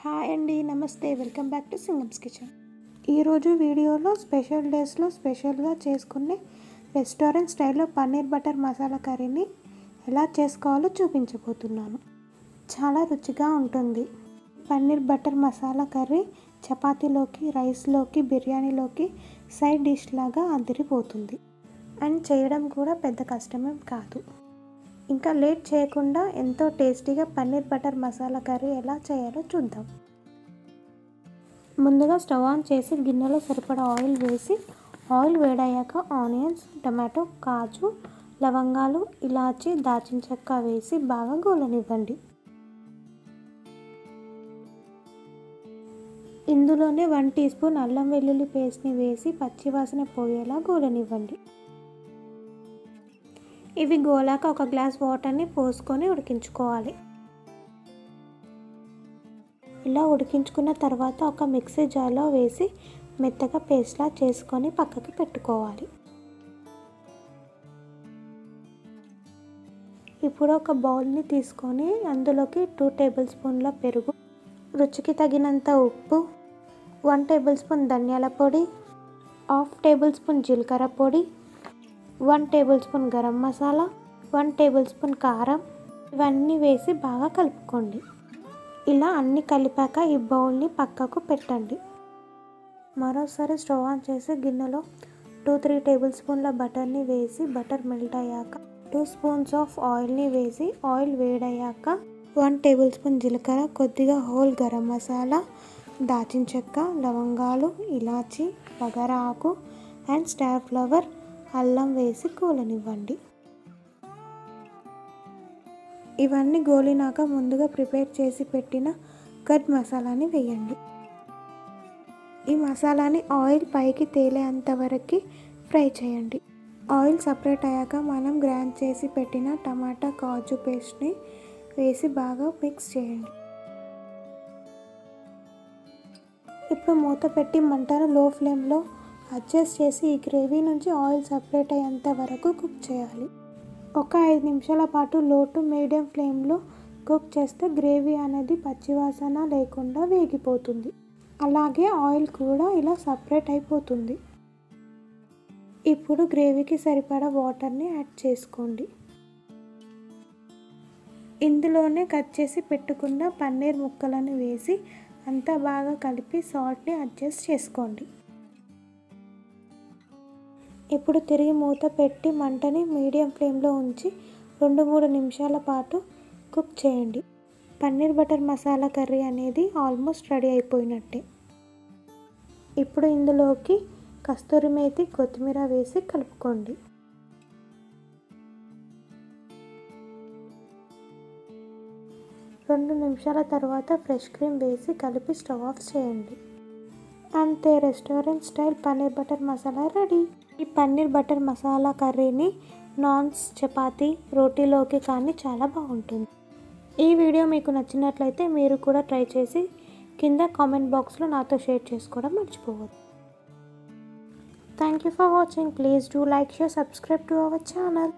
Hi అండి, నమస్తే. Welcome back to Singam's kitchen. ఈరోజు వీడియోలో స్పెషల్ డేస్లో స్పెషల్గా చేసుకునే రెస్టారెంట్ స్టైల్లో పన్నీర్ బటర్ మసాలా కర్రీని ఎలా చేసుకోవాలో చూపించబోతున్నాను. చాలా రుచిగా ఉంటుంది. పన్నీర్ బటర్ మసాలా కర్రీ చపాతీలోకి, రైస్లోకి, బిర్యానీలోకి సైడ్ డిష్ లాగా అదిరిపోతుంది. అండ్ చేయడం కూడా పెద్ద కష్టమేం కాదు. ఇంకా లేట్ చేయకుండా ఎంతో టేస్టీగా పన్నీర్ బటర్ మసాలా కర్రీ ఎలా చేయాలో చూద్దాం. ముందుగా స్టవ్ ఆన్ చేసి గిన్నెలో సరిపడా ఆయిల్ వేసి, ఆయిల్ వేడయ్యాక ఆనియన్స్, టమాటో, కాజు, లవంగాలు, ఇలాచి, దాల్చిన చెక్క వేసి బాగా గోలనివ్వండి. ఇందులోనే 1 టీ స్పూన్ అల్లం వెల్లుల్లి పేస్ట్ని వేసి పచ్చివాసన పోయేలా గోలనివ్వండి. ఇవి గోలాక ఒక గ్లాస్ వాటర్ని పోసుకొని ఉడికించుకోవాలి. ఇలా ఉడికించుకున్న తర్వాత ఒక మిక్సీ జార్లో వేసి మెత్తగా పేస్ట్లా చేసుకొని పక్కకి పెట్టుకోవాలి. ఇప్పుడు ఒక బౌల్ని తీసుకొని అందులోకి 2 టేబుల్ స్పూన్ల పెరుగు, రుచికి తగినంత ఉప్పు, 1 టేబుల్ స్పూన్ ధనియాల పొడి, 1/2 టేబుల్ స్పూన్ జీలకర్ర పొడి, 1 table spoon garam masala, 1 table spoon కారం, ఇవన్నీ వేసి బాగా కలుపుకోండి. ఇలా అన్నీ కలిపాక ఈ బౌల్ని పక్కకు పెట్టండి. మరోసారి స్టవ్ ఆన్ చేసి గిన్నెలో 2-3 టేబుల్ స్పూన్ల బటర్ని వేసి బటర్ మెల్ట్ అయ్యాక 2 స్పూన్స్ ఆఫ్ ఆయిల్ని వేసి ఆయిల్ వేడయ్యాక 1 టేబుల్ స్పూన్ జీలకర్ర, కొద్దిగా హోల్ గరం మసాలా, దాల్చిన చెక్క, లవంగాలు, ఇలాచి, బగారా ఆకు అండ్ స్టార్ ఫ్లవర్, అల్లం వేసి గోలనివ్వండి. ఇవన్నీ గోలినాక ముందుగా ప్రిపేర్ చేసి పెట్టిన కర్డ్ మసాలాని వేయండి. ఈ మసాలాని ఆయిల్ పైకి తేలేంత వరకు ఫ్రై చేయండి. ఆయిల్ సపరేట్ అయ్యాక మనం గ్రైండ్ చేసి పెట్టిన టమాటా, కాజు పేస్ట్ని వేసి బాగా మిక్స్ చేయండి. ఇప్పుడు మూత పెట్టి మంటను లో ఫ్లేమ్లో అడ్జస్ట్ చేసి ఈ గ్రేవీ నుంచి ఆయిల్ సపరేట్ అయ్యేంత వరకు కుక్ చేయాలి. ఒక 5 నిమిషాల పాటు లో టు మీడియం ఫ్లేమ్లో కుక్ చేస్తే గ్రేవీ అనేది పచ్చివాసన లేకుండా వేగిపోతుంది. అలాగే ఆయిల్ కూడా ఇలా సపరేట్ అయిపోతుంది. ఇప్పుడు గ్రేవీకి సరిపడా వాటర్ని యాడ్ చేసుకోండి. ఇందులోనే కట్ చేసి పెట్టుకున్న పన్నీర్ ముక్కలను వేసి అంతా బాగా కలిపి సాల్ట్ని అడ్జస్ట్ చేసుకోండి. ఇప్పుడు తిరిగి మూత పెట్టి మంటని మీడియం ఫ్లేమ్లో ఉంచి 2-3 నిమిషాల పాటు కుక్ చేయండి. పన్నీర్ బటర్ మసాలా కర్రీ అనేది ఆల్మోస్ట్ రెడీ అయిపోయినట్టే. ఇప్పుడు ఇందులోకి కస్తూరి మేతి, కొత్తిమీర వేసి కలుపుకోండి. రెండు నిమిషాల తర్వాత ఫ్రెష్ క్రీమ్ వేసి కలిపి స్టవ్ ఆఫ్ చేయండి. అంతే, restaurant style paneer butter masala ready. ఈ పన్నీర్ బటర్ మసాలా కర్రీని నాన్స్, చపాతీ, రోటీలోకి కానీ చాలా బాగుంటుంది. ఈ వీడియో మీకు నచ్చినట్లయితే మీరు కూడా ట్రై చేసి కింద కామెంట్ బాక్స్లో నాతో షేర్ చేసుకోవడం మర్చిపోవద్దు. Thank you for watching. Please do like, share, subscribe to our channel.